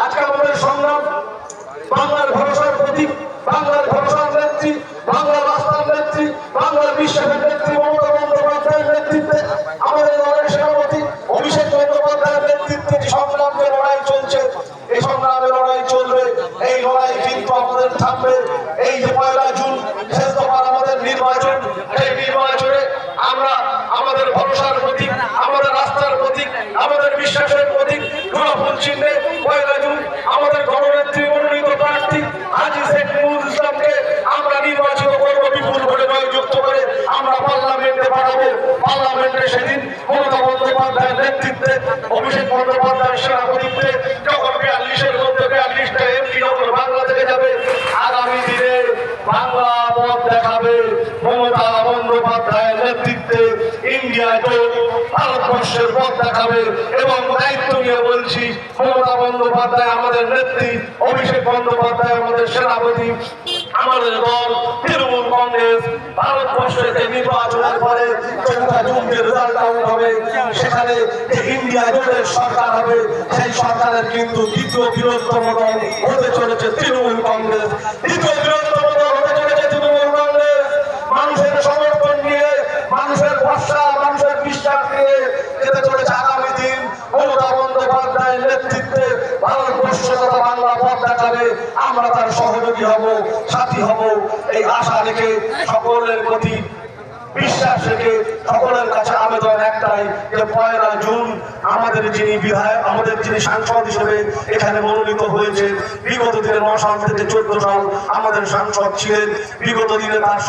আজকে আমাদের সংগ্রাম বাংলার ভরসার প্রতীক, বাংলার ভরসার নেত্রী, বাংলার রাস্তার নেত্রী, বাংলার বিশ্বাসের নেত্রী মমতা বন্দ্যোপাধ্যায়ের নেতৃত্বে আমাদের দলের সেনাপতি অভিষেক বন্দ্যোপাধ্যায়ের নেতৃত্বে যে সংগ্রামের লড়াই চলছে, এই সংগ্রামের লড়াই চলবে। এই লড়াই কিন্তু আমাদের থামবে। এই যে 1 জুন শেষ দফার আমাদের নির্বাচন, এই নির্বাচনে আমরা আমাদের ভরসার প্রতীক, আমাদের রাস্তার প্রতীক, আমাদের বিশ্বাসের প্রতীক গোলাপফুল চিহ্নে 1 জুন আমাদের গণনেত্রী মনোনীত প্রার্থী হাজী শেখ মুজিবুর ইসলামকে আমরা নির্বাচিত করব। বিপুল ভোটে জয়যুক্ত করে আমরা পার্লামেন্টে পাঠাবো। পার্লামেন্টে সেদিন মমতা বন্দ্যোপাধ্যায়ের নেতৃত্বে অভিষেক বন্দ্যোপাধ্যায়ের সেনাপতিত্বে যখন 42-এর মধ্যে 42টা এমপি যখন বাংলা থেকে যাবে, আগামী দিনে বাংলা পথ দেখাবে মমতা বন্দ্যোপাধ্যায়ের নেতৃত্বে। ইন্ডিয়া জোট ভারতবর্ষের পথ দেখাবে এবং দায়িত্ব নিয়ে বলছি, মমতা বন্দ্যোপাধ্যায় আমাদের নেত্রী, অভিষেক বন্দ্যোপাধ্যায় আমাদের সেনাপতি, আমাদের দল তৃণমূল কংগ্রেস ভারতবর্ষের যে নির্বাচনের পরে 4 জুন যে রেজাল্ট আউট হবে, সেখানে যে ইন্ডিয়া জোটের সরকার হবে, সেই সরকারের কিন্তু দ্বিতীয় বৃহত্তম দল হতে চলেছে তৃণমূল কংগ্রেস। দ্বিতীয় বৃহত্তম দল হতে চলেছে তৃণমূল কংগ্রেস। মানুষের সমর্থন নিয়ে, মানুষের ভরসা, মানুষের বিশ্বাস নিয়ে যেতে চলেছে আগামী দিন মমতা বন্দ্যোপাধ্যায়ের নেতৃত্বে ভারতবর্ষ তথা বাংলা পথ দেখাবে। আমরা তার সহযোগী হব, সাথী হব, এই আশা রেখে সকলের প্রতি বিশ্বাস রেখে সকলের কাছে আবেদন একটাই যে 1 জুন আমাদের যিনি বিধায়ক, আমাদের যিনি সাংসদ হিসেবে এখানে মনোনীত হয়েছে, বিগত দিনে 9 সাল থেকে 14 সাল আমাদের সাংসদ ছিলেন। বিগত দিনে তার